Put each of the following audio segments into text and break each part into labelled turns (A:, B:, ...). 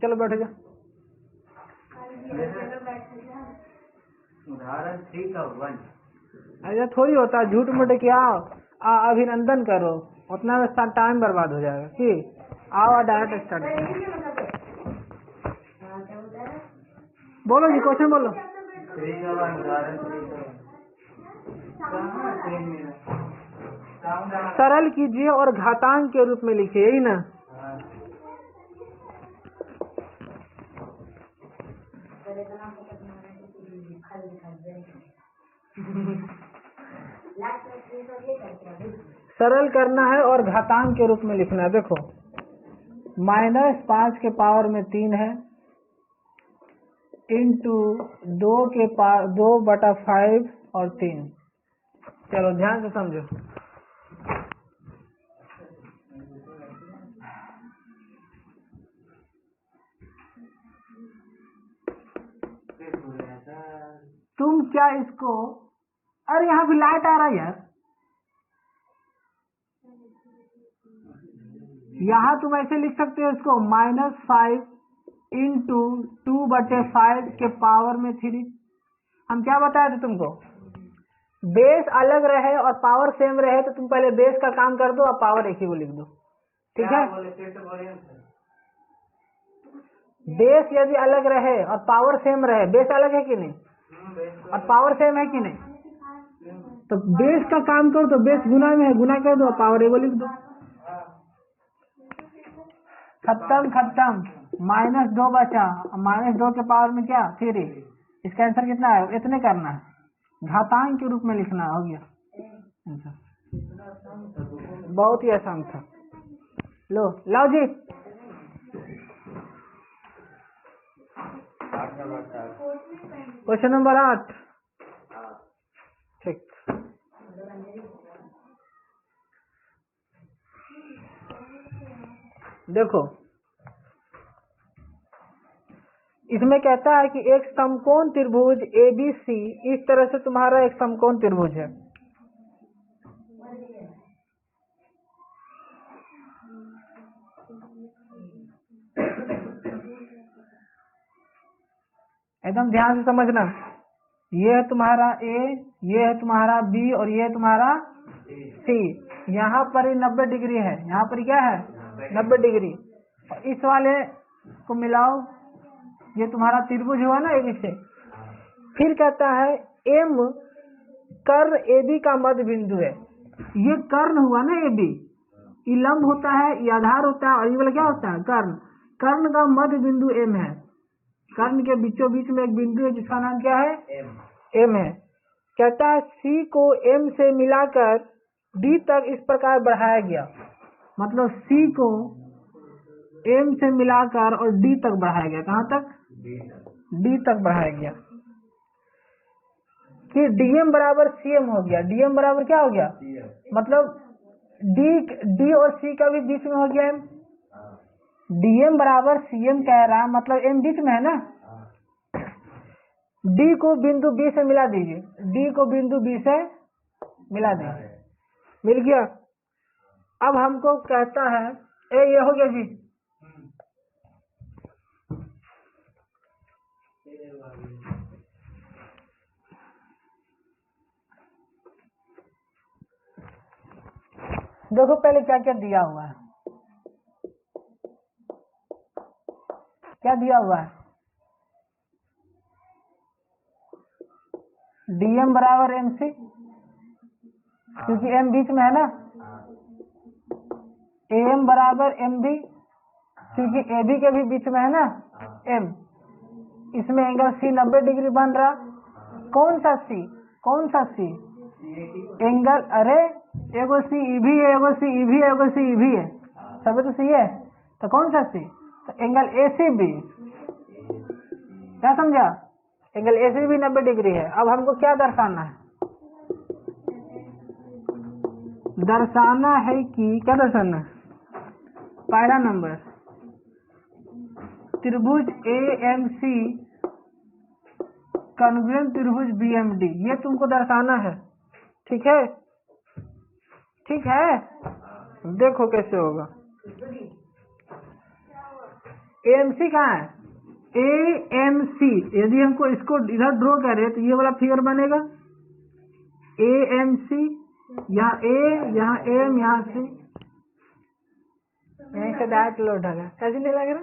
A: चलो बैठ जा।
B: उदाहरण 3 का 1।
A: ऐसा थोड़ी होता है, झूठ मूठ क्या अभिनंदन करो, उतना में टाइम बर्बाद हो जाएगा। कि आओ डायरेक्ट स्टार्ट करो। बोलो जी, क्वेश्चन बोलो।
B: 3 का 1 उदाहरण 3 का
A: सरल कीजिए और घातांक के रूप में लिखिए, यही ना। सरल करना है और घातांक के रूप में लिखना है। देखो -5 के पावर में 3 है, इंटू 2/5 और 3। चलो ध्यान से समझो। तुम क्या इसको, अरे यहाँ भी लाइट आ रहा है यार। यहाँ तुम ऐसे लिख सकते हो इसको, -5 इंटू 2/5 के पावर में 3। हम क्या बताए थे तुमको, बेस अलग रहे और पावर सेम रहे तो तुम पहले बेस का काम कर दो और पावर एक ही को लिख दो, ठीक है। बेस यदि अलग रहे और पावर सेम रहे, बेस अलग है कि नहीं और पावर सेम है कि नहीं, तो बेस का काम करो तो बेस गुना में है, गुना कर दो, पावर एगो लिख दो। खत्म खत्म। -2 बचा, -2 के पावर में क्या 3। इसका आंसर कितना है, इतने करना है, घातांक के रूप में लिखना। हो गया आंसर, बहुत ही आसान था। लो लाओ जी। Question number 8। ठीक, देखो इसमें कहता है कि एक समकोण त्रिभुज ABC, इस तरह से तुम्हारा एक समकोण त्रिभुज है। एकदम ध्यान से समझना, ये है तुम्हारा A, ये है तुम्हारा B और ये है तुम्हारा C। यहाँ पर 90 डिग्री है, यहाँ पर क्या है 90 डिग्री। और इस वाले को मिलाओ, ये तुम्हारा त्रिभुज हुआ ना AB से। फिर कहता है M कर्ण AB का मध्य बिंदु है। ये कर्ण हुआ ना AB, ये लंब होता है, ये आधार होता है, और ये वाला क्या होता है कर्ण। कर्ण का मध्य बिंदु M है। कर्ण के बीचों बीच में एक बिंदु है जिसका नाम क्या है M है। कहता है C को M से मिलाकर D तक इस प्रकार बढ़ाया गया, मतलब C को M से मिलाकर और D तक बढ़ाया गया। कहाँ तक, D तक बढ़ाया गया। कि DM बराबर CM हो गया। DM बराबर क्या हो गया, मतलब D और C का भी बीच में हो गया M। DM बराबर CM कह रहा है, मतलब M बीच में है ना। D को बिंदु B से मिला दीजिए, D को बिंदु B से मिला दीजिए, मिल गया। अब हमको कहता है ये हो गया जी। देखो पहले क्या क्या दिया हुआ है, क्या दिया हुआ है, DM बराबर MC, क्योंकि M बीच में है ना। AM बराबर MB, क्योंकि AB के भी बीच में है ना M। इसमें एंगल C 90 डिग्री बन रहा। कौन सा C, कौन सा C एंगल, अरे एगो C EB है, एगो C EB है, एगो C EB है, सभी तो C है, तो कौन सा C, तो एंगल ACB। क्या समझा, एंगल ACB 90 डिग्री है। अब हमको क्या दर्शाना है, दर्शाना है कि क्या दर्शाना है, पहला नंबर त्रिभुज AMC कॉन्ग्रुएंट त्रिभुज BMD, ये तुमको दर्शाना है। ठीक है, ठीक है, देखो कैसे होगा। AMC कहाँ है? AMC यदि हमको इसको इधर ड्रॉ करें तो ये वाला फिगर बनेगा AMC, यहाँ A, यहाँ M, यहाँ C, यहीं से डायरेक्ट लोड होगा। कैसे नहीं लग रहा?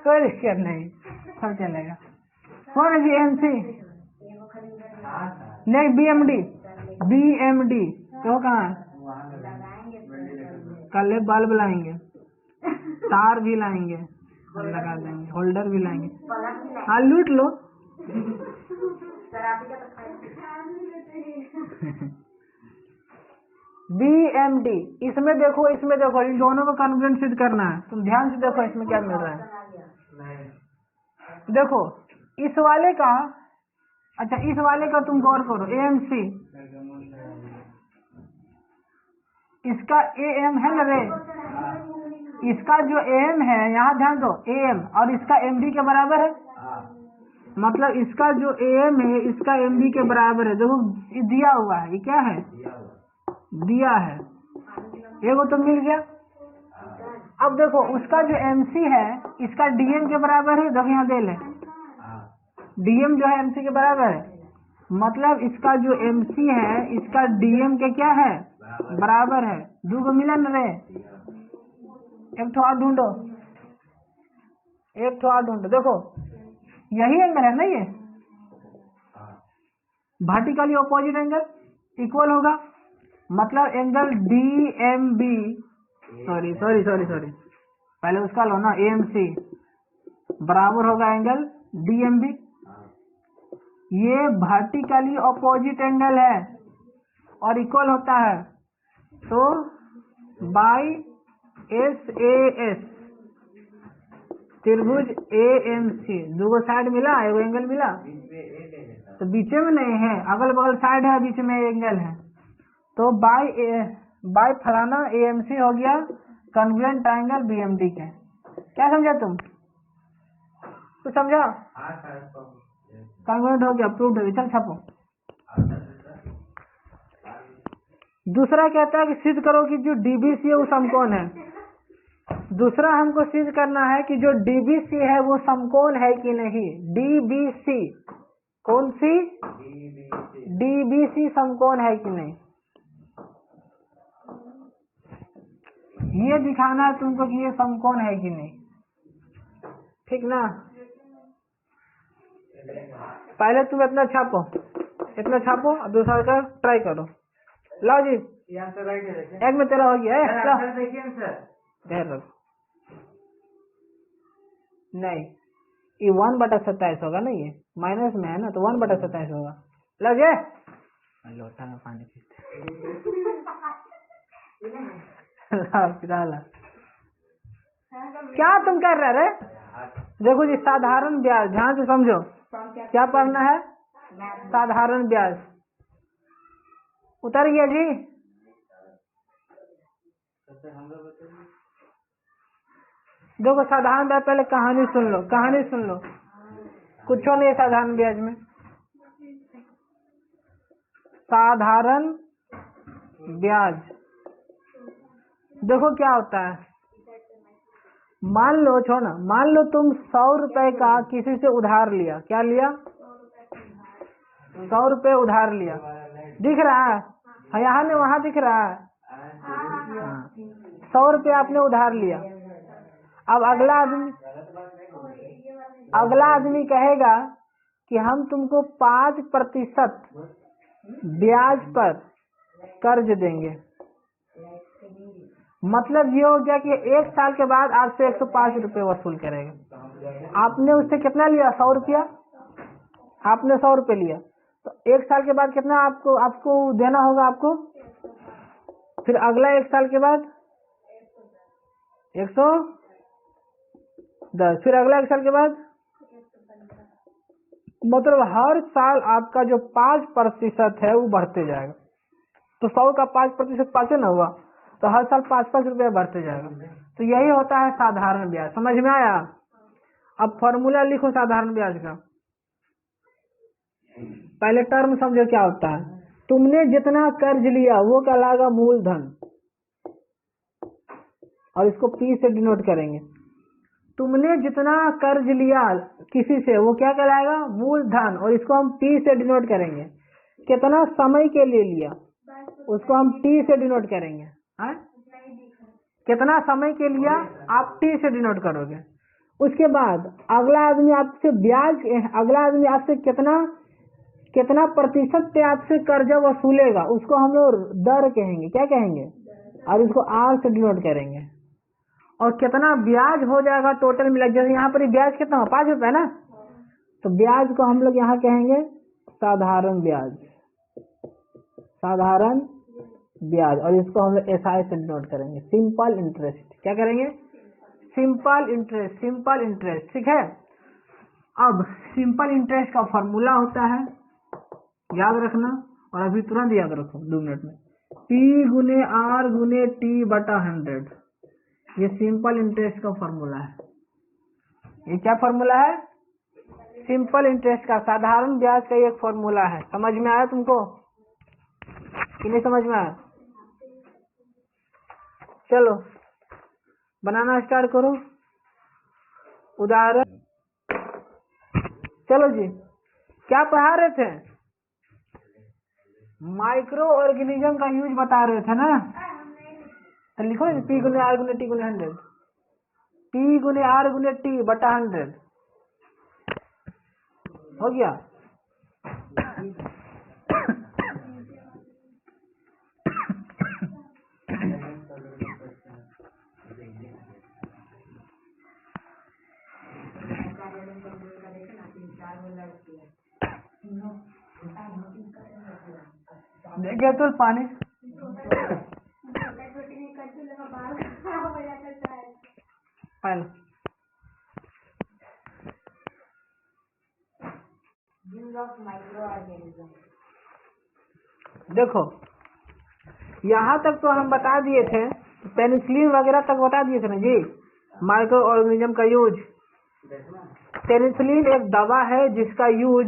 A: कोई दिक्कत नहीं, सब चलेगा। कौन है जी AMC? नहीं BMD तो कहाँ है? कल बल्ब लाएंगे, तार भी लाएंगे, लगा देंगे, होल्डर भी लाएंगे। हाँ लूट लो। BMD, इसमें देखो इन दोनों को कन्वर्जेंट सिद्ध करना है। तुम ध्यान से देखो इसमें क्या मिल रहा है। देखो इस वाले का, अच्छा इस वाले का तुम गौर करो AMC, इसका AM है ना रे, इसका जो AM है यहाँ ध्यान दो AM और इसका MD के बराबर है। मतलब इसका जो AM है इसका MD के बराबर है। देखो दिया हुआ है, ये क्या है? दिया है, एगो तो मिल गया। अब देखो उसका जो MC है इसका DM के बराबर है। देखो यहाँ दे ले, DM जो है MC के बराबर है। मतलब इसका जो MC है इसका DM के क्या है? बराबर है। दो को मिला न रे, एक ठो और ढूंढो, एक ठो और ढूंढो। देखो यही एंगल है ना, ये वर्टिकली ऑपोजिट एंगल इक्वल होगा। मतलब एंगल DMB, सॉरी पहले उसका लो ना, AMC बराबर होगा एंगल DMB। ये वर्टिकली ऑपोजिट एंगल है और इक्वल होता है तो बाई SAS त्रिभुज AMC। दो साइड मिला, एगो एंगल मिला, तो बीच में नहीं है, अगल बगल साइड है, बीच में एंगल है। तो बाई फलाना AMC हो गया कन्वर्जेंट एंगल BMD के। क्या समझा तुम? कुछ समझा? कन्वर्जेंट हो गया, प्रूव्ड हो गया। चल छापो। दूसरा कहता है कि सिद्ध करो कि जो DBC है वो समकोण है। दूसरा हमको सिद्ध करना है कि जो DBC है वो समकोण है कि नहीं। DBC कौन सी? DBC समकोण है कि नहीं, ये दिखाना है तुमको कि ये समकोण है कि नहीं। ठीक ना? पहले तुम इतना छापो, अब दूसरा का ट्राई करो। लो जी, एक में तेरा हो गया है। देखिए नहीं, ये 1/27 होगा ना, ये माइनस में है ना, तो 1/27 होगा। लगे लोटा में पानी क्या तुम कर रहे? देखो जी साधारण ब्याज, ध्यान से समझो क्या पढ़ना है। साधारण ब्याज उतर गया जी। देखो साधारण ब्याज, पहले कहानी सुन लो, कुछ नहीं है साधारण ब्याज में। साधारण ब्याज देखो क्या होता है। मान लो तुम 100 रुपए का किसी से उधार लिया। क्या लिया? 100 रुपए उधार लिया। दिख रहा है? यहाँ में वहां दिख रहा है। 100 रुपए आपने उधार लिया। अब अगला आदमी कहेगा कि हम तुमको 5% ब्याज पर कर्ज देंगे। मतलब ये हो गया कि 1 साल के बाद आपसे 105 रुपए वसूल करेगा। आपने उससे कितना लिया? 100 रुपया। आपने 100 रुपए लिया, तो 1 साल के बाद कितना आपको देना होगा आपको? फिर अगला 1 साल के बाद 110, फिर अगला 1 साल के बाद, मतलब हर साल आपका जो 5% है वो बढ़ते जाएगा। तो 100 का 5% 5 ना हुआ, तो हर साल 5-5 रुपया बढ़ते जाएगा। तो यही होता है साधारण ब्याज। समझ में आया? अब फॉर्मूला लिखो साधारण ब्याज का। पहले टर्म समझो क्या होता है। तुमने जितना कर्ज लिया वो कहलाएगा मूलधन। और इसको P से डिनोट करेंगे। तुमने जितना कर्ज लिया किसी से वो क्या कहलाएगा? मूलधन, और इसको हम P से डिनोट करेंगे। कितना समय के लिए लिया उसको हम T से डिनोट करेंगे। कितना समय के लिया आप T से डिनोट करोगे। उसके बाद अगला आदमी आपसे ब्याज, अगला आदमी आपसे कितना प्रतिशत पे आपसे कर्जा वसूलेगा उसको हम लोग दर कहेंगे। क्या कहेंगे? और इसको R से डिनोट करेंगे। और कितना ब्याज हो जाएगा टोटल मिला, जैसे यहाँ पर ब्याज कितना हो, 5 रुपए ना, तो ब्याज को हम लोग यहाँ कहेंगे साधारण ब्याज, साधारण ब्याज। और इसको हम लोग SI से डिनोट करेंगे, सिंपल इंटरेस्ट। क्या करेंगे? Simple interest, simple interest. ठीक है। अब सिंपल इंटरेस्ट का फॉर्मूला होता है, याद रखना, और अभी तुरंत याद रखो 2 मिनट में, P गुने R गुने T बटा 100। ये सिंपल इंटरेस्ट का फॉर्मूला है। ये क्या फॉर्मूला है? सिंपल इंटरेस्ट का, साधारण ब्याज का एक फॉर्मूला है। समझ में आया तुमको कि नहीं समझ में आया? चलो बनाना स्टार्ट करो उदाहरण। चलो जी, क्या पढ़ा रहे थे? माइक्रो ऑर्गेनिज्म का यूज बता रहे थे ना, तो लिखो P गुने R गुने T गुने 100, P गुने R गुने T बटा 100 हो गया। देखिए तो पानी देखो, यहाँ तक तो हम बता दिए थे, पेनिसिलिन वगैरह तक बता दिए थे ना जी, माइक्रो ऑर्गेनिज्म का यूज। पेनिसिलिन एक दवा है जिसका यूज,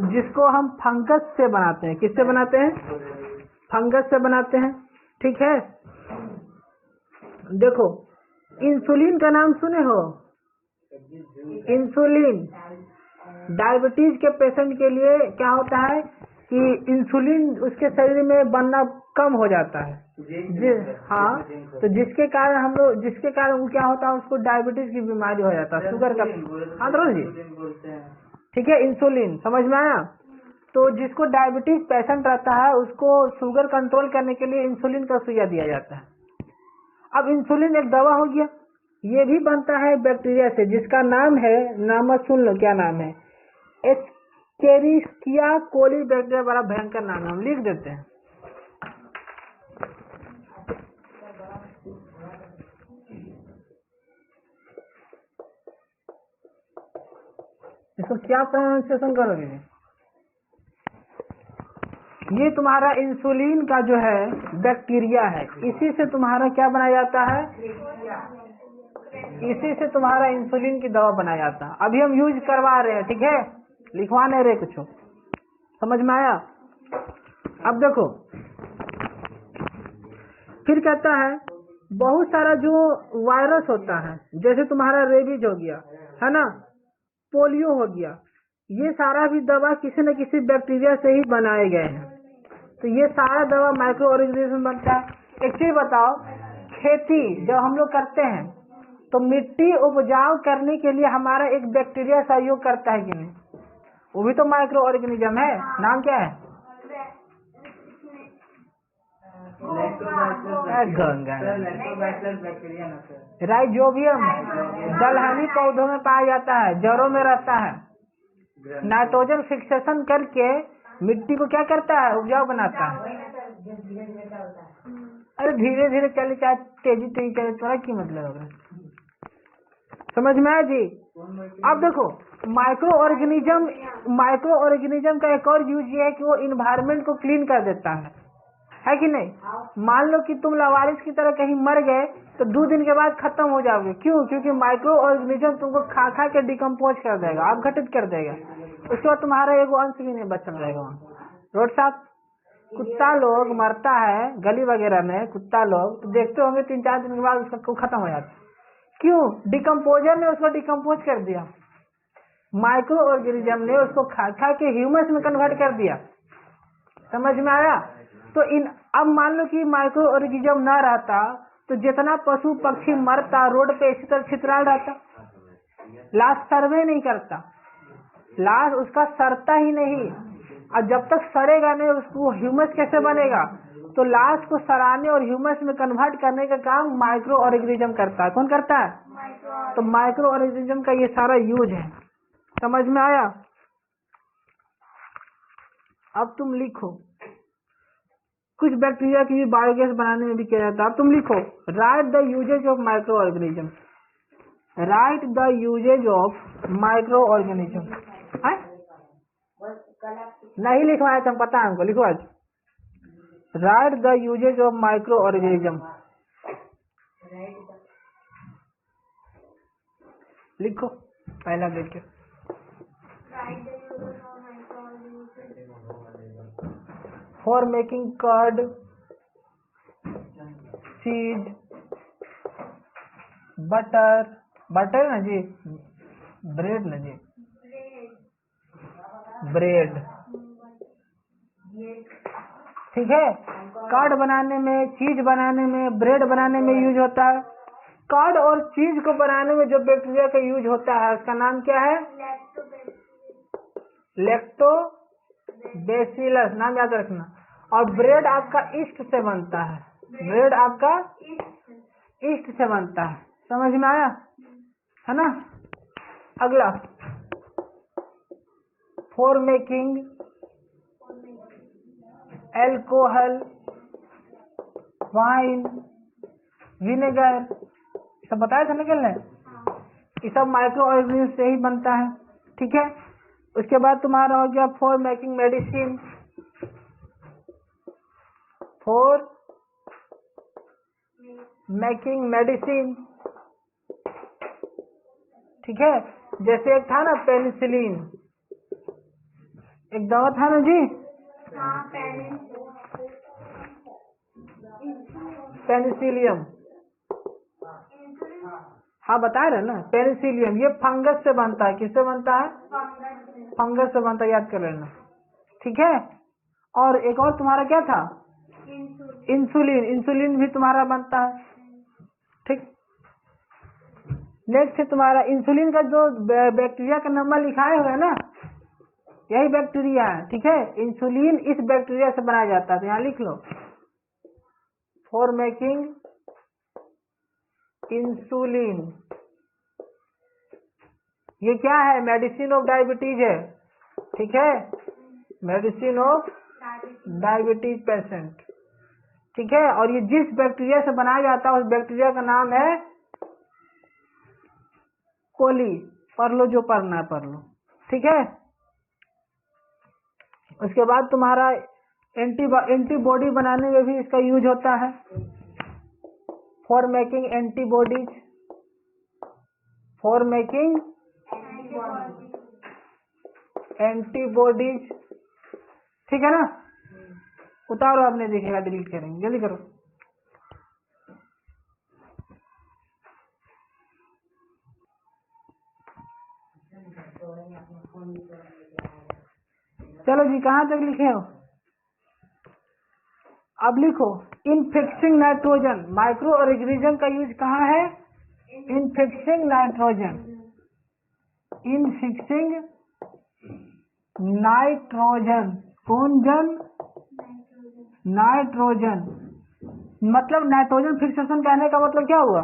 A: जिसको हम फंगस से बनाते हैं। किससे बनाते हैं? फंगस से बनाते हैं। ठीक है। देखो, इंसुलिन का नाम सुने हो? इंसुलिन डायबिटीज के पेशेंट के लिए क्या होता है कि इंसुलिन उसके शरीर में बनना कम हो जाता है। हाँ, तो जिसके कारण वो क्या होता है, उसको डायबिटीज की बीमारी हो जाता है, शुगर का। हाँ जी, ठीक है। इंसुलिन समझ में आया? तो जिसको डायबिटीज पेशेंट रहता है उसको शुगर कंट्रोल करने के लिए इंसुलिन का सुइया दिया जाता है। अब इंसुलिन एक दवा हो गया, ये भी बनता है बैक्टीरिया से, जिसका नाम है, नाम सुन लो क्या नाम है, एस्केरिस्किया कोली बैक्टीरिया। बड़ा भयंकर नाम है, हम लिख देते हैं। इसको क्या प्रोनाउंसिएशन करोगे? ये तुम्हारा इंसुलिन का जो है बैक्टीरिया है, इसी से तुम्हारा क्या बनाया जाता है? इसी से तुम्हारा इंसुलिन की दवा बनाया जाता है। अभी हम यूज करवा रहे हैं, ठीक है, लिखवा नहीं रहे कुछ। समझ में आया? अब देखो, फिर कहता है बहुत सारा जो वायरस होता है, जैसे तुम्हारा रेबीज हो गया, है ना, पोलियो हो गया, ये सारा भी दवा किसी न किसी बैक्टीरिया से ही बनाए गए हैं। तो ये सारा दवा माइक्रो ऑर्गेनिज्म बनता है। एक चीज बताओ, खेती जब हम लोग करते हैं तो मिट्टी उपजाऊ करने के लिए हमारा एक बैक्टीरिया सहयोग करता है कि नहीं? वो भी तो माइक्रो ऑर्गेनिज्म है। नाम क्या है? राइजोबियम। दलहनी पौधों में पाया जाता है, जड़ों में रहता है, नाइट्रोजन फिक्सेशन करके मिट्टी को क्या करता है? उपजाऊ बनाता है। अरे धीरे धीरे चले, चाहे तेजी चले, थोड़ा की मतलब होगा। समझ में आया जी? अब देखो, माइक्रो ऑर्गेनिज्म का एक और यूज ये है कि वो इन्वायरमेंट को क्लीन कर देता है कि नहीं? मान लो कि तुम लावारिस की तरह कहीं मर गए तो 2 दिन के बाद खत्म हो जाओगे। क्यों? क्योंकि माइक्रो ऑर्गेनिज्म तुमको खा खा के डिकम्पोज कर देगा, अपघटित कर देगा। उसके बाद तुम्हारा एगो अंश भी नहीं बच रहेगा वहाँ। रोड साहब, कुत्ता लोग मरता है गली वगैरह में, कुत्ता लोग तो देखते होंगे 3-4 दिन के बाद उसका खत्म हो जाता है। क्यों? डिकम्पोजर ने उसको डिकम्पोज कर दिया, माइक्रो ऑर्गेनिज्म ने उसको खा खा के ह्यूमस में कन्वर्ट कर दिया। समझ में आया? तो अब मान लो कि माइक्रो ऑर्गेनिज्म ना रहता तो जितना पशु पक्षी मरता रोड पे इसी तरह छितराल रहता, लाश सर्वे नहीं करता, लाश उसका सड़ता ही नहीं, और जब तक सड़ेगा नहीं उसको ह्यूमस कैसे बनेगा? तो लाश को सड़ाने और ह्यूमस में कन्वर्ट करने का काम माइक्रो ऑर्गेनिज्म करता है। कौन करता है? तो माइक्रो ऑर्गेनिज्म का ये सारा यूज है। समझ में आया? अब तुम लिखो, कुछ बैक्टीरिया की बायोगैस बनाने में भी किया जाता है। अब तुम लिखो, write the uses of microorganism, write the uses of microorganism. नहीं लिखवाया तुम, पता है हमको, लिखो आज, write the uses of microorganism. लिखो पहला देखिए, for making curd, cheese, butter, butter ना जी, ब्रेड ना जी, ब्रेड, ठीक है। कर्ड बनाने में, चीज बनाने में, ब्रेड बनाने में यूज होता है। कर्ड और चीज को बनाने में जो बैक्टीरिया का यूज होता है उसका नाम क्या है? लैक्टोबैसिलस, नाम याद रखना। और ब्रेड आपका ईस्ट से बनता है, ब्रेड आपका ईस्ट से बनता है। समझ में आया है ना? अगला, for making alcohol, wine, vinegar, सब बताया था निकलने, ये सब माइक्रो ऑर्गेनिज्म से ही बनता है। ठीक है। उसके बाद तुम्हारा हो गया for making medicine, for making medicine, ठीक है। जैसे एक था ना पेनिसिलिन, एक दवा था ना जी, पेनिसिलियम, हाँ बता रहे ना, पेनिसिलियम, ये फंगस से बनता है। किससे बनता है? फंगस से बनता है, याद कर लेना। ठीक है। और एक और तुम्हारा क्या था? इंसुलिन, इंसुलिन भी तुम्हारा बनता है। ठीक। नेक्स्ट है तुम्हारा इंसुलिन का जो बैक्टीरिया का नंबर लिखाए हुए है ना, यही बैक्टीरिया है। ठीक है। इंसुलिन इस बैक्टीरिया से बनाया जाता है, तो यहाँ लिख लो, फॉर मेकिंग इंसुलिन। ये क्या है? मेडिसिन ऑफ डायबिटीज है। ठीक है, मेडिसिन ऑफ डायबिटीज पेशेंट। ठीक है। और ये जिस बैक्टीरिया से बनाया जाता है उस बैक्टीरिया का नाम है कोली। पढ़ लो, जो पढ़ना है पढ़ लो। ठीक है। उसके बाद तुम्हारा एंटीबॉडी बनाने में भी इसका यूज होता है, for making antibodies, for making antibodies. ठीक है ना? उतारो, आपने देखेगा, डिलीट करेंगे, जल्दी करो। चलो जी, कहाँ तक लिखे हो? अब लिखो, इन फिक्सिंग नाइट्रोजन। माइक्रो ऑर्गेनिज्म का यूज कहाँ है? इन फिक्सिंग नाइट्रोजन, इन फिक्सिंग नाइट्रोजन। कौन जन? नाइट्रोजन। मतलब नाइट्रोजन फिक्सेशन कहने का मतलब क्या हुआ?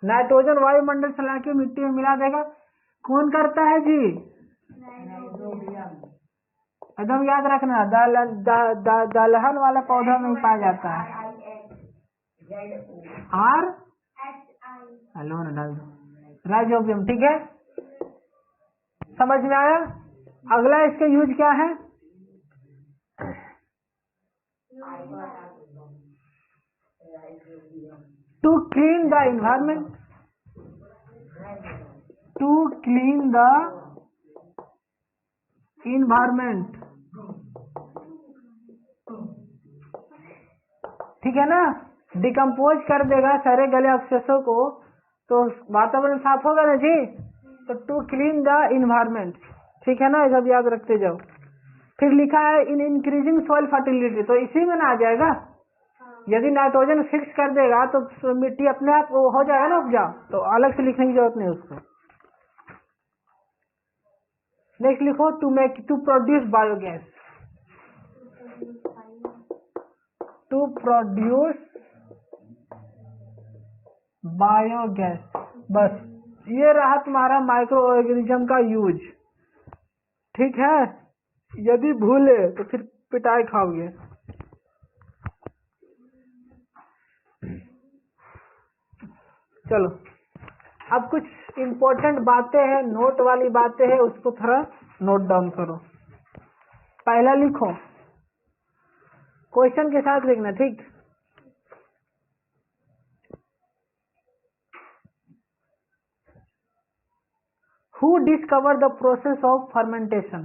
A: नाइट्रोजन वायुमंडल से लाके मिट्टी में मिला देगा। कौन करता है जी? एकदम याद रखना, दलहन वाला पौधा में पाया जाता है। आर हेलो ना डाल दो, राइजोबियम। ठीक है, समझ में आया? अगला इसका यूज क्या है? To clean the environment, to clean the environment. ठीक है ना, डिकम्पोज कर देगा सारे गले अवशेषों को, तो वातावरण साफ होगा ना जी। तो टू क्लीन द इन्वायरमेंट, ठीक है ना, ये सब याद रखते जाओ। फिर लिखा है इन इंक्रीजिंग सॉइल फर्टिलिटी, तो इसी में ना आ जाएगा। यदि नाइट्रोजन फिक्स कर देगा तो मिट्टी अपने आप वो हो जाएगा ना उपजाऊ, तो अलग से लिखने की जरूरत नहीं उसको। नेक्स्ट लिखो to produce biogas, to produce biogas. बस ये रहा तुम्हारा माइक्रो ऑर्गेनिज्म का यूज, ठीक है। यदि भूले तो फिर पिटाई खाओगे। चलो अब कुछ इम्पोर्टेंट बातें हैं, नोट वाली बातें हैं, उसको थोड़ा नोट डाउन करो। पहला लिखो, क्वेश्चन के साथ लिखना, ठीक। Who discover the process of fermentation,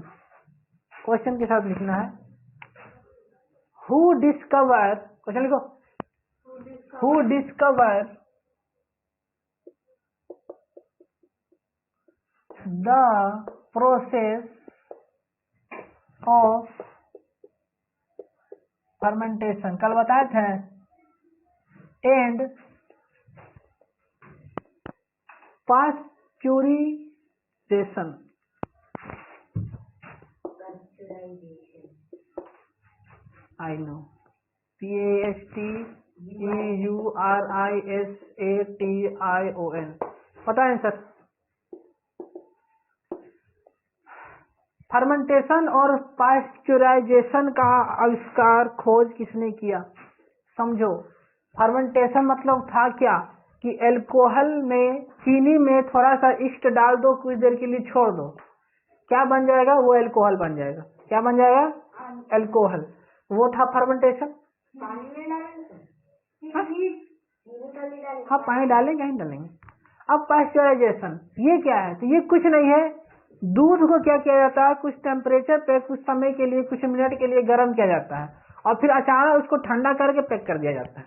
A: question के साथ लिखना है। हु डिस्कवर, क्वेश्चन लिखो, who discover the process of fermentation, कल बताए थे, and pasteurisation. I know, PASTEURISATION, पता है सर। फर्मेंटेशन और पास्चुराइजेशन का आविष्कार, खोज किसने किया? समझो, फर्मेंटेशन मतलब था क्या कि एल्कोहल में, चीनी में थोड़ा सा ईस्ट डाल दो, कुछ देर के लिए छोड़ दो, क्या बन जाएगा? वो एल्कोहल बन जाएगा। क्या बन जाएगा? एल्कोहल। वो था फर्मेंटेशन। हाँ, पानी डालेंगे, नहीं डालेंगे। अब पास्चुराइजेशन ये क्या है? तो ये कुछ नहीं है, दूध को क्या किया जाता है, कुछ टेम्परेचर पे कुछ समय के लिए, कुछ मिनट के लिए गर्म किया जाता है और फिर अचानक उसको ठंडा करके पैक कर दिया जाता है।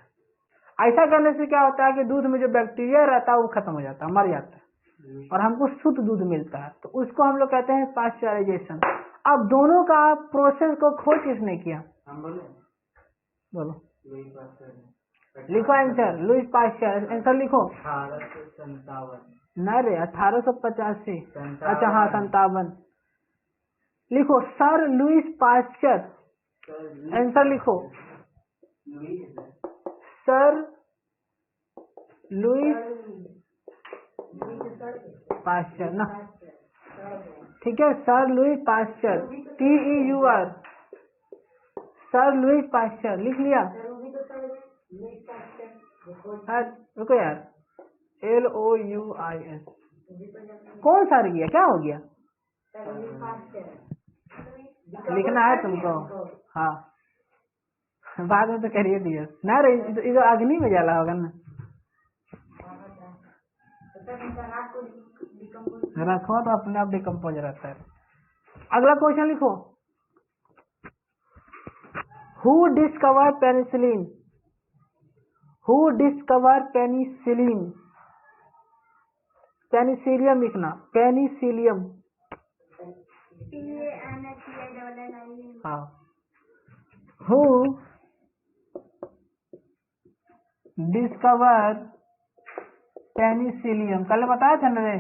A: ऐसा करने से क्या होता है कि दूध में जो बैक्टीरिया रहता है वो खत्म हो जाता है, मर जाता है और हमको शुद्ध दूध मिलता है। तो उसको हम लोग कहते हैं पास्चुराइजेशन। अब दोनों का प्रोसेस को खोज किसने किया?
B: हम बोले,
A: बोलो, लिखो आंसर। लुईस पास्चर, आंसर लिखो।
B: 1857।
A: नहीं रे, 1885। अच्छा हाँ, 57 लिखो। सर लुईस पास्चर, आंसर लिखो। सर लुईस पास्चर ना, ठीक है, sir Lewis pasture, TEUR, sir Lewis pasture लिख लिया। रुको यार, LOUIS, कौन सर गया? क्या हो गया? लिखना है तुमको, हाँ, बाद में तो करिए दिया ना रे, इधर अग्नि में जला होगा ना। रखो तो अपने आप डिकम्पोज रहता है। अगला क्वेश्चन लिखो। Who discover penicillin? Who discover penicillin? Penicillium लिखना, पेनिसिलियम। हाँ, हु डिस्कवर पेनिसिलियम, कल बताया था ना रे।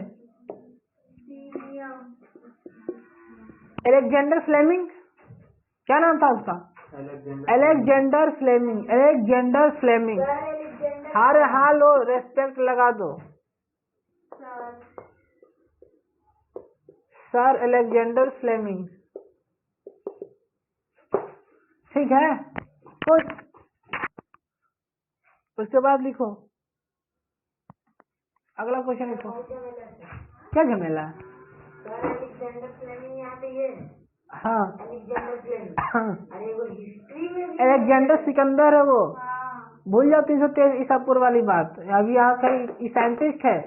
A: एलेक्जेंडर फ्लेमिंग, क्या नाम था उसका? Alexander Fleming, Alexander Fleming. अरे हाँ, लो रेस्पेक्ट लगा दो। सर एलेक्जेंडर फ्लेमिंग, ठीक है। तो उसके बाद लिखो, अगला क्वेश्चन लिखो। क्या झमेला? हाँ, एलेक्जेंडर सिकंदर है वो, भूल जाओ 323 ईसा पूर्व वाली बात। अभी यहाँ का साइंटिस्ट है,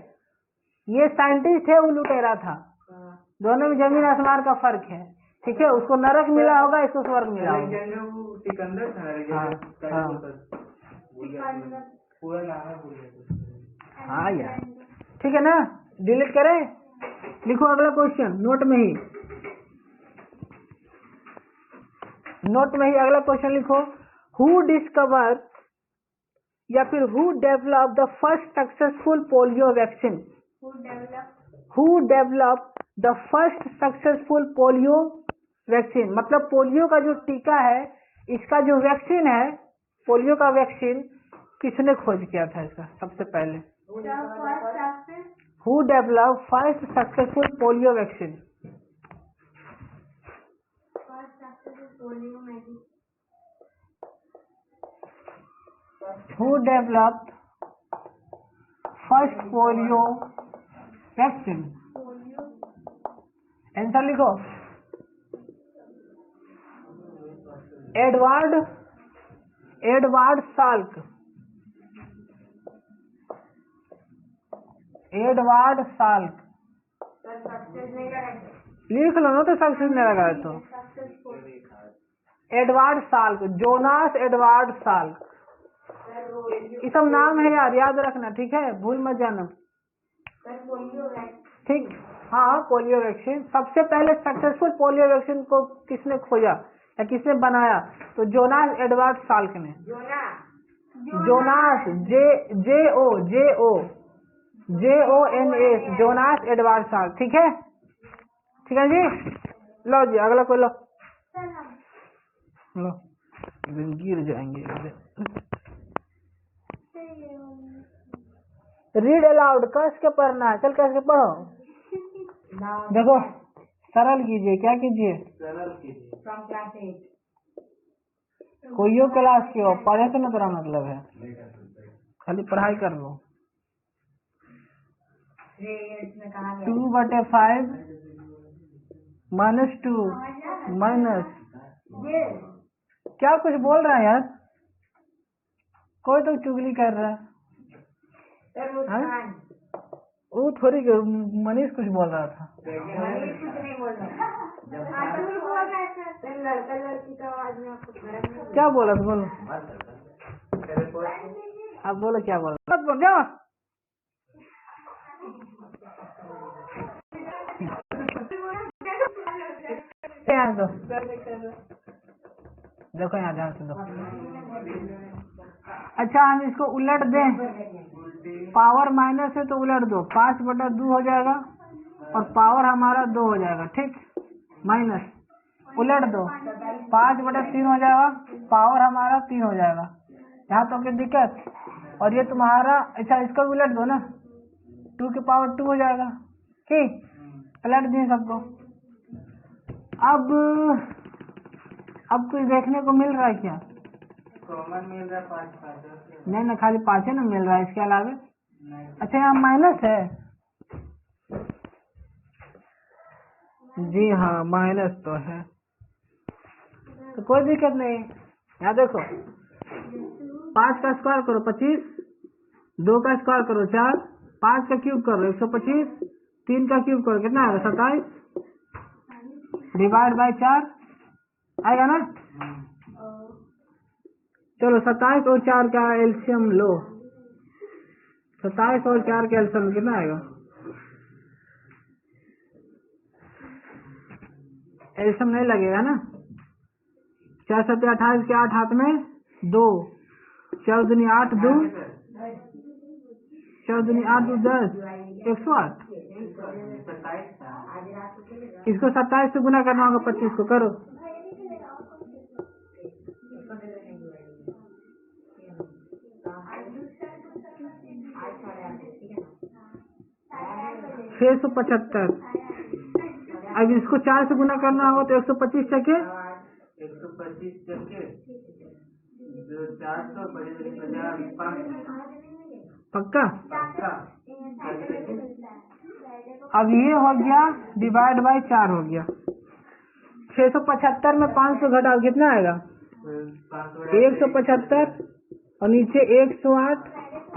A: ये साइंटिस्ट है, वो लुटेरा था। दोनों में जमीन आसमान का फर्क है, ठीक है। उसको नरक मिला होगा, इसको स्वर्ग मिला होगा।
B: सिकंदर था। पूरा नाम है भूल गया।
A: हाँ यार, ठीक है ना, डिलीट करें। लिखो अगला क्वेश्चन, नोट में ही अगला क्वेश्चन लिखो। हु डिस्कवर या फिर who develop the first successful polio vaccine? Who develop the first successful polio vaccine, मतलब पोलियो का जो टीका है, इसका जो वैक्सीन है, पोलियो का वैक्सीन किसने खोज किया था इसका सबसे पहले? Who develop first successful polio vaccine? Who developed first polio vaccine? Answer लिखो। Edward Salk. लिख लो ना, तो सक्सेस नहीं लगा तो। Edward Salk, Jonas Edward Salk, ये सब नाम है यार, याद रखना, ठीक है, भूल मत जाना। ठीक, हाँ, पोलियो वैक्सीन सबसे पहले सक्सेसफुल पोलियो वैक्सीन को किसने खोजा या किसने बनाया? तो जोनास एडवर्ड साल्क ने। Jonas, JONAS, Jonas Edward Salk, ठीक है जी। लो जी, अगला कोई लो, गिर जाएंगे। रीड अलाउड, कस के पढ़ना है, चल कस के पढ़ो। देखो, सरल कीजिए, क्या कीजिए?
B: सरल कीजिए।
A: कोई क्लास की हो, पढ़े से ना तेरा मतलब है, खाली पढ़ाई कर लो। 2/5 -2 माइनस, क्या कुछ बोल रहा है यार? कोई तो चुगली कर रहा है। वो थोड़ी, मनीष कुछ बोल रहा था।
C: मनीष कुछ नहीं बोल रहा। लड़का लड़की का आवाज में आपको
A: क्या बोला? बोलो, आप बोलो, क्या बोला? बोल जाओ। देखो यहाँ, ध्यान से दो। अच्छा, हम इसको उलट दें, पावर माइनस है तो उलट दो, 5/2 हो जाएगा और पावर हमारा 2 हो जाएगा, ठीक, माइनस, उलट दो, 5/3 हो जाएगा, पावर हमारा 3 हो जाएगा। यहाँ तो कोई दिक्कत? और ये तुम्हारा, अच्छा इसको उलट दो ना, 2 की पावर 2 हो जाएगा, ठीक, उलट दिए सबको। अब कुछ देखने को मिल रहा है क्या?
B: कॉमन मिल रहा है 5।
A: नहीं, खाली 5 ना मिल रहा है, इसके अलावा? अच्छा, यहाँ माइनस है। जी हाँ, माइनस तो है, तो कोई दिक्कत नहीं। यहाँ देखो, 5 का स्क्वायर करो 25, 2 का स्क्वायर करो 4, 5 का क्यूब करो 125, 3 का क्यूब करो कितना आएगा? 27, डिवाइड बाय 4 आएगा ना। चलो, 27 और 4 का एलसीएम लो। 27 और 4 का एलसीएम कितना आएगा? एलसीएम नहीं लगेगा ना। 4 7 28 के 8 हाथ में 2, 4 दूनी 8, 2 4 दूनी 8, 2 10, 108। इसको 27 से गुना करना होगा, 25 को करो। छह 675। अब इसको 4 से गुना करना होगा तो 125 चके
B: 125 चके जो 400 50
A: पक्का।
B: पक्का।
A: अब ये हो गया डिवाइड बाय 4 हो गया। 675 में 500 घटाओ कितना आएगा? 175 और नीचे 108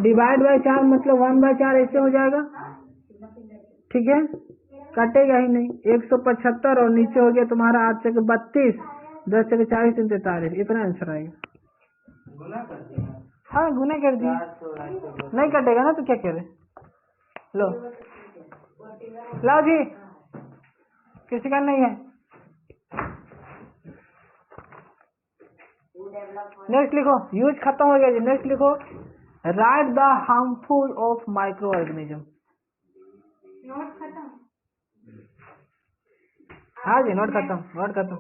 A: डिवाइड बाय 4 मतलब 1/4 ऐसे हो जाएगा, ठीक है, कटेगा ही नहीं। 175 और नीचे हो गया तुम्हारा 8 से 32, 10 से 40, 43, इतना आंसर आएगा। हाँ गुना कर दिए,
B: 4
A: नहीं कटेगा ना तो क्या करे। लो लाओ जी, किसी का नहीं है। नेक्स्ट लिखो, यूज खत्म हो गया जी। नेक्स्ट लिखो, write the harmful of micro organism.
C: Note खत्म।
A: हाँ जी नोट खत्म, नोट खत्म।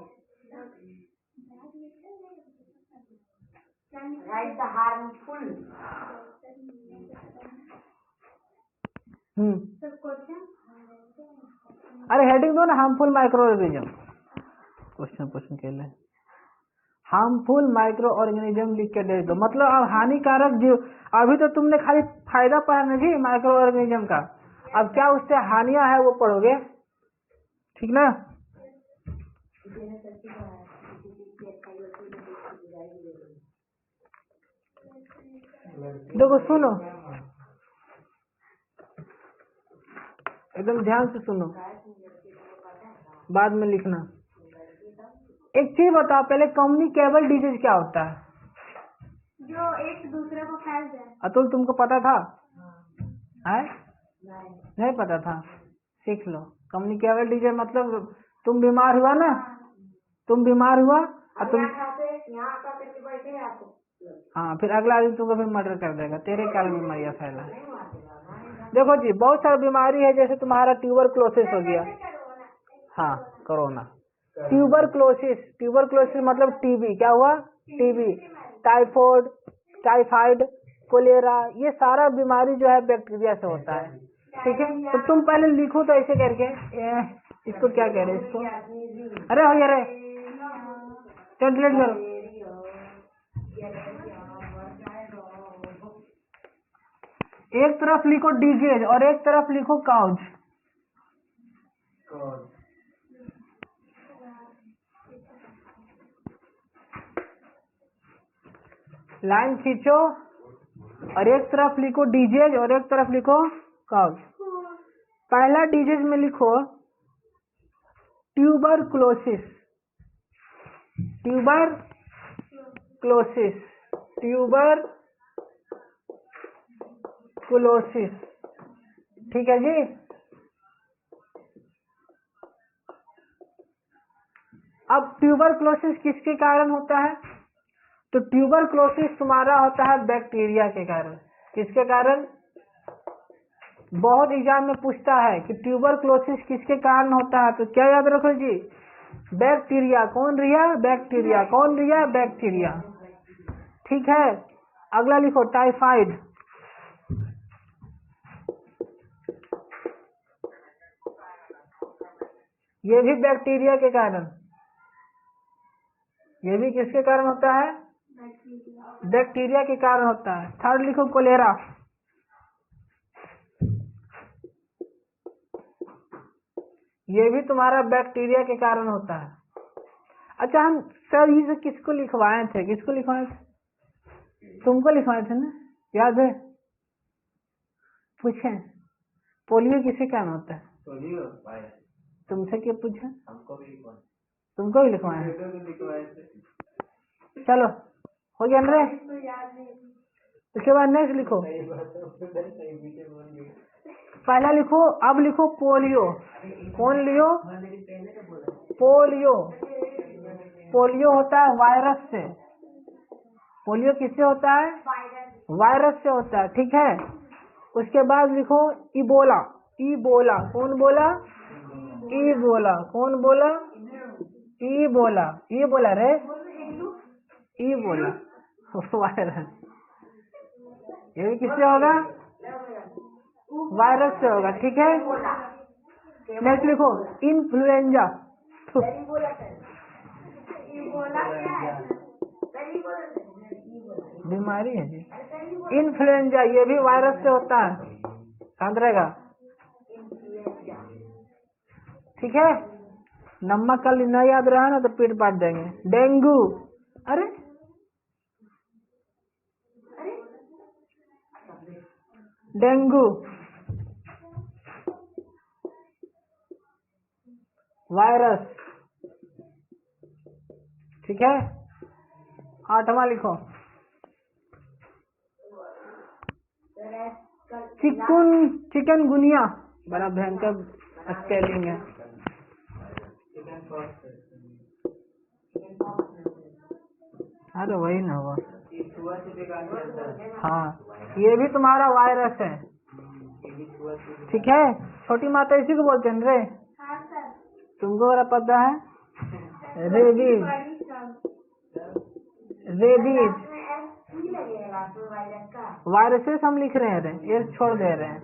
C: Right the harmful. क्वेश्चन।
A: अरे हेडिंग दो ना, हार्मफुल माइक्रो ऑर्गेनिज्म। क्वेश्चन के लिए हार्मफुल माइक्रो ऑर्गेनिज्म लिख के दे दो, मतलब अब हानिकारक जीव। अभी तो तुमने खाली फायदा पढ़ा ना जी माइक्रो ऑर्गेनिज्म का, अब क्या उससे हानियां है वो पढ़ोगे, ठीक ना। देखो सुनो, एकदम ध्यान से सुनो, बाद में लिखना। एक चीज बताओ पहले, कम्युनिकेबल डिजीज क्या होता है?
C: जो एक दूसरे को फैल जाए।
A: अतुल तुमको पता था? है नहीं पता था? सीख लो। कम्युनिकेबल डिजीज मतलब तुम बीमार हुआ ना, तुम बीमार हुआ और तुम हाँ, फिर अगला दिन तुमको फिर मर्डर कर देगा, तेरे कारण बीमारियां फैला। देखो जी बहुत सारी बीमारी है, जैसे तुम्हारा ट्यूबरक्लोसिस हो गया, हाँ कोरोना, ट्यूबरक्लोसिस मतलब टीबी। क्या हुआ? टीबी, टाइफाइड, कोलेरा, ये सारा बीमारी जो है बैक्टीरिया से होता है, ठीक है। तो तुम पहले लिखो तो ऐसे करके, इसको क्या कह रहे हैं इसको, अरे हो गया रे, ट्रांसलेट करो। एक तरफ लिखो डिजीज और एक तरफ लिखो काउज। लाइन खींचो और एक तरफ लिखो डिजीज और एक तरफ लिखो काउज। पहला डिजीज में लिखो ट्यूबरक्लोसिस, ट्यूबरक्लोसिस, ठीक है जी। अब ट्यूबरक्लोसिस किसके कारण होता है? तो ट्यूबरक्लोसिस तुम्हारा होता है बैक्टीरिया के कारण। किसके कारण? बहुत एग्जाम में पूछता है कि ट्यूबरक्लोसिस किसके कारण होता है, तो क्या याद रखो जी, बैक्टीरिया। कौन रिया? बैक्टीरिया। कौन रिया? बैक्टीरिया, ठीक है। अगला लिखो टाइफाइड, ये भी बैक्टीरिया के कारण, ये भी किसके कारण होता है? बैक्टीरिया के कारण होता है। थर्ड लिखो कोलेरा, ये भी तुम्हारा बैक्टीरिया के कारण होता है। अच्छा हम सर ये किसको लिखवाए थे, किसको लिखवाए थे? तुमको लिखवाए थे ना, याद है? पूछे पोलियो किसके कारण होता है? तुमसे क्या पूछा? तुमको भी लिखवाए हैं? चलो हो गया ना। उसके बाद नेक्स्ट लिखो, पहला लिखो, अब लिखो पोलियो। कौन लियो? पोलियो। पोलियो होता है वायरस से। पोलियो किससे होता है? वायरस से होता है, ठीक है। उसके बाद लिखो इबोला। इबोला, कौन बोला? इबोला, कौन बोला? इबोला, इबोला रे, इबोला वायरस, ये भी किससे होगा? वायरस से होगा, ठीक है। नेक्स्ट लिखो इन्फ्लुएंजा। बीमारी है जी, इन्फ्लुएंजा, ये भी वायरस से होता है, याद रहेगा, ठीक है। नमक का न याद रहा ना तो पेट पाट देंगे। डेंगू, अरे डेंगू वायरस, ठीक है। 8वां लिखो चिकनगुनिया बड़ा भयंकर स्पेलिंग है।
B: Chicken pox.
A: अरे वही ना हुआ।
B: ये छुआ से बेकार करता है।
A: हाँ, ये भी तुम्हारा वायरस है।
B: ये भी छुआ से
A: ठीक है, छोटी माता इसी को बोलते हैं रे।
C: हाँ सर।
A: तुमको बड़ा पता है? रेबीज। रेबीज
C: लगेगा वायरस का।
A: वायरसेस हम लिख रहे हैं रे, ये छोड़ दे रहे हैं।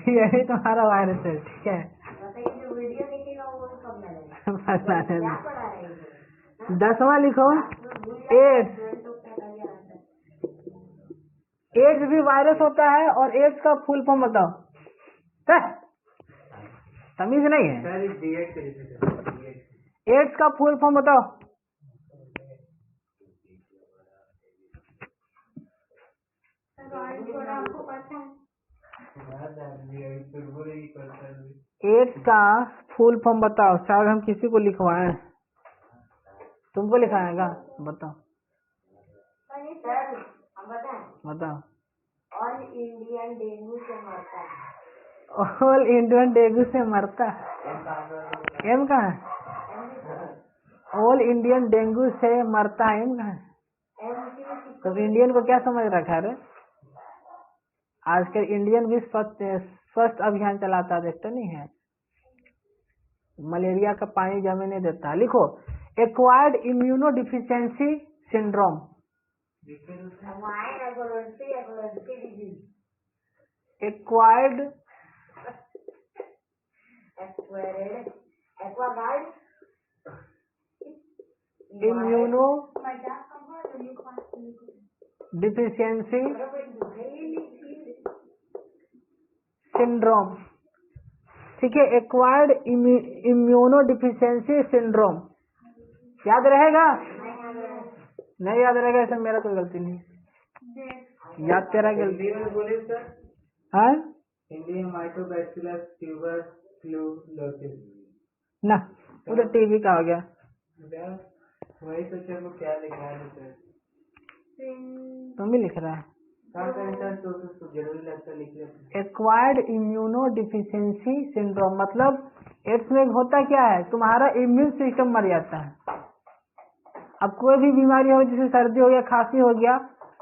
A: यही तुम्हारा वायरस है। ठीक है,
C: जो वीडियो देखेगा वो कब लगेगा।
A: पता
C: क्या
A: नहीं।
C: पढ़ा रहे हैं?
A: 10वां लिखो, एड्स। एड्स भी वायरस होता है, और एड्स का फुल फॉर्म बताओ। तमीज नहीं है।
B: सर इस डीएट के लिए
A: एड्स का फुल फॉर्म बताओ।
C: आपको पता है?
A: एड्स का फुल फॉर्म बताओ। शायद हम किसी को लिखवाएं। तुमको लिखाएगा? बताओ
C: सर हम बताएं।
A: बताओ।
C: ऑल इंडियन डेंगू से मरता है।
A: ऑल इंडियन डेंगू से मरता है। एम कहाँ है? ऑल इंडियन डेंगू से मरता है, एम कहाँ है? तो इंडियन को क्या समझ रखा है रे? आजकल इंडियन भी स्वास्थ्य अभियान चलाता, देखते नहीं है? मलेरिया का पानी जमे नहीं देता। लिखो, acquired immuno deficiency syndrome. Acquired immuno deficiency syndrome. ठीक है, एक्वायर्ड इम्यूनो डिफिशियंसी सिंड्रोम। याद रहेगा? नहीं याद रहेगा, इसमें मेरा कोई गलती नहीं। याद तेरा गलती।
B: हिंदी में बोले सर।
A: हाँ,
B: हिंदी में माइक्रोबैक्टीरियस ट्यूबरक्लोसिस।
A: ना उधर टीवी का हो गया।
B: वही सोचा वो क्या लिखा है सर।
A: तुम भी लिख रहा है।
B: कहाँ करें सर, तो उसको जरूरी लगता है लिख लेते।
A: एक्वायर्ड इम्यूनो डिफिशियंसी सिंड्रोम मतलब एड्स में होता क्या है, तुम्हारा इम्यून सिस्टम मर जाता है। अब कोई भी बीमारी हो, जैसे सर्दी हो गया, खांसी हो गया,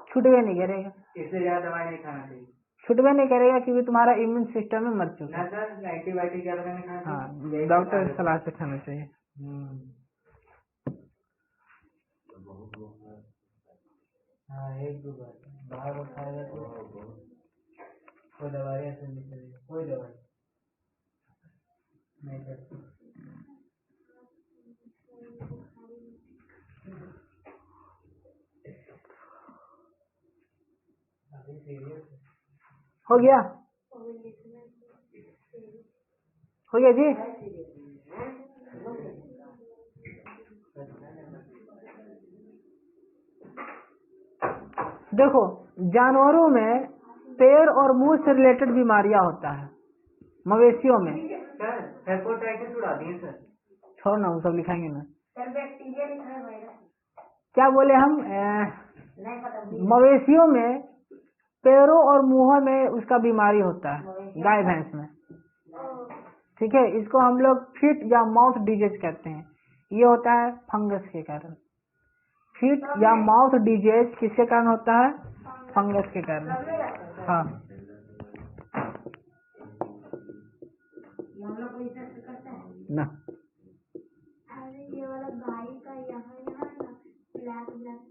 A: छूटवे नहीं करेगा।
B: इससे ज्यादा दवाई नहीं खाना चाहिए।
A: छूटवे नहीं करेगा क्योंकि तुम्हारा इम्यून सिस्टम में मर चुका
B: ना
A: है।
B: सर, एंटीबायोटिक ज्यादा नहीं खाना चाहिए।
A: हाँ, डॉक्टर की सलाह से खाना चाहिए।
B: हाँ, एक दो बार बाहर खाएगा तो कोई दवाई ऐसे नहीं चलेगी, कोई दवाई नहीं करती। अभी सीरियस
A: हो गया? हो गया जी? देखो, जानवरों में पैर और मुंह से रिलेटेड बीमारियां होता है। मवेशियों में
B: सर हेपेटाइटिस उड़ा दिए सर।
A: छोड़ ना, वो सब लिखाएंगे ना।
C: सर बैक्टीरिया लिखा है वायरस।
A: क्या बोले हम?
C: नहीं पता।
A: मवेशियों में पैरों और मुंहों में उसका बीमारी होता है, गाय भैंस में। ठीक है, इसको हम लोग फीट या माउथ डिजीज कहते हैं। ये होता है फंगस के कारण। फीट या माउथ डिजीज किसके कारण होता है? फंगस के कारण। हाँ,
C: हम लोग कोई सर्च करते हैं
A: ना।
C: अरे ये वाला गाय का यहाँ यहाँ ना ब्लैक ब्लैक।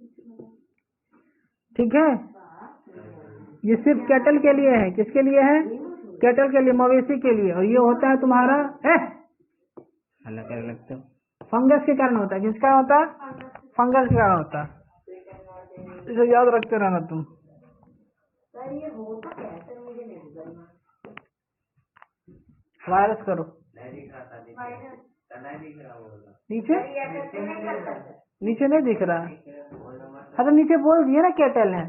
A: ठीक है, ये सिर्फ कैटल के लिए है। किसके लिए है? कैटल के लिए, मवेशी के लिए। और ये होता है तुम्हारा अल्लाह कर लगता है फंगस के कारण होता है। किसका होता है? फंगस के कारण होता है। इसे याद रखते रहना तुम।
C: सर ये होता क्या है सर, मुझे नहीं समझ।
A: वायरस करो
C: वायरस
A: नीचे।
C: नहीं करता सर।
A: नीचे नहीं दिख रहा है? हाँ तो नीचे बोल दिए ना कैटल है,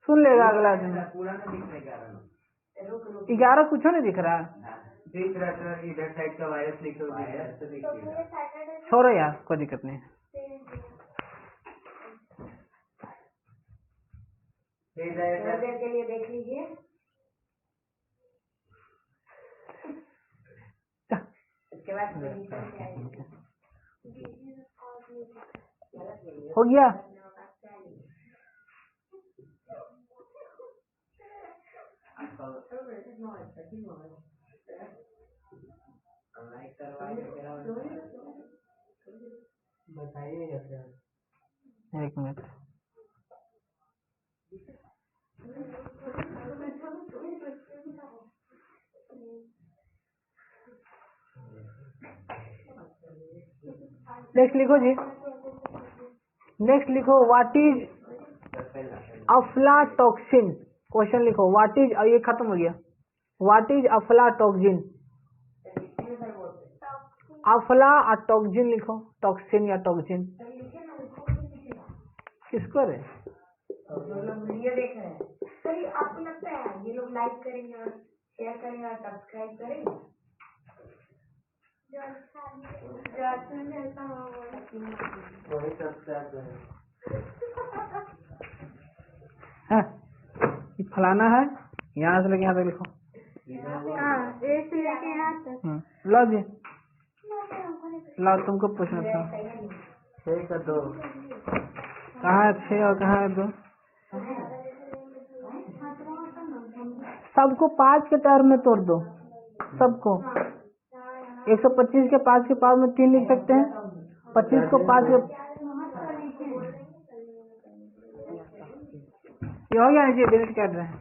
A: सुन लेगा अगला दिन।
B: पूरा नहीं दिख रहा।
A: 11 कुछ नहीं दिख रहा है।
B: दिख रहा सर, इधर साइड का वायरस लिखो। वायरस तो दिख
C: तो
B: रहा
C: मुझे सैटरडे
A: छोड़ो यार, कोई दिक्कत नहीं।
B: थोड़ी देर के लिए देख लीजिए। उसके बाद
A: हो गया।
B: बताइए सर।
A: एक मिनट। नेक्स्ट लिखो जी। नेक्स्ट लिखो व्हाट इज अफ्लाटॉक्सिन। क्वेश्चन लिखो व्हाट इज, ये खत्म हो गया। What is aflatoxin. अफ्ला और टॉक्सिन लिखो, टॉक्सिन या टॉक्सिन। किसको रे?
B: वीडियो देख रहे हैं सर, आपको लगता है ये लोग लाइक करेंगे और शेयर करेंगे और सब्सक्राइब करेंगे? वही सब्सक्राइब करें।
A: है फलाना है, यहाँ से लेके यहाँ तक लिखो।
C: एक से लेके यहाँ तक।
A: लो जी, लो तुमको पूछना था।
B: 6 का 2
A: कहाँ है 6 और कहाँ है 2? सबको 5 के टर्म में तोड़ दो। सबको 125 के 5 के पावर में 3 लिख सकते हैं। 25 को 5 के, ये हो गया जी, डिलीट कर रहे हैं।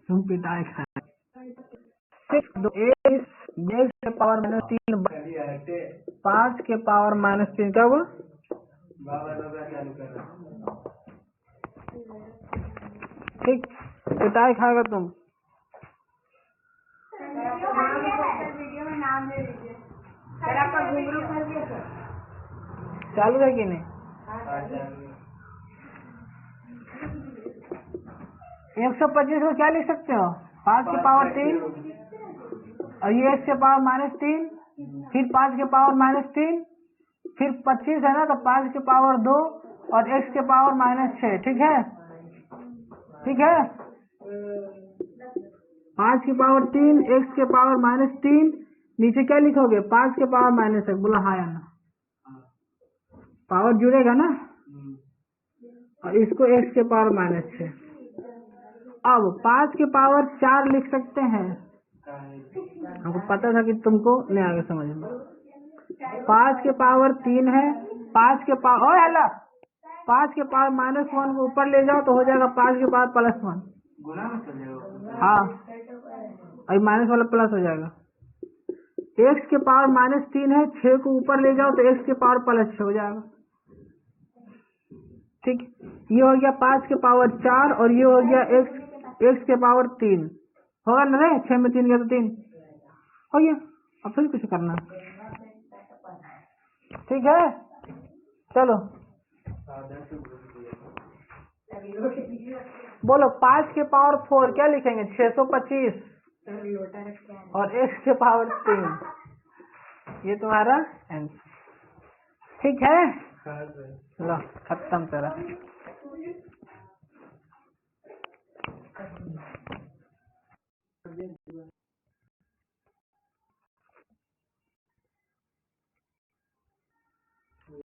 A: तुम पिटाई खाए 6 के पावर -3 5 के पावर -3 क्या हुआ? ठीक, पिटाई खाएगा तुम।
C: वीडियो में नाम दे दीजिए।
B: सर आपका घुंघरू कर दिया सर?
A: चालू है कि नहीं? 125 को क्या लिख सकते हो? 5 के पावर 3 और ये x के पावर -3, फिर 5 के पावर -3, फिर 25 है ना, तो 5 के पावर 2 और x के पावर -6। ठीक है, ठीक है। 5 की पावर 3, x के पावर -3, नीचे क्या लिखोगे? 5 के पावर -1। बोला हाँ या ना? पावर जुड़ेगा ना, और इसको x के पावर -6। अब 5 के पावर 4 लिख सकते हैं। हमको पता था कि तुमको नहीं आगे समझ में। 5 के पावर 3 है, 5 के पावर हला 5 के पावर -1 को ऊपर ले जाओ तो हो जाएगा 5 के पावर +1।
B: गुना में चले जाओ।
A: हाँ, अभी माइनस वाला प्लस हो जाएगा। x के पावर -3 है, 6 को ऊपर ले जाओ तो x के पावर +6 हो जाएगा। ठीक, ये हो गया 5 के पावर 4 और ये हो गया x के पावर 3। होगा ना रे? 6 में 3 गया तो 3 हो गया। अब फिर कुछ करना, ठीक है। चलो बोलो 5 के पावर 4 क्या लिखेंगे? 625 और x के पावर 3। ये तुम्हारा आंसर, ठीक है। लो खत्म तेरा।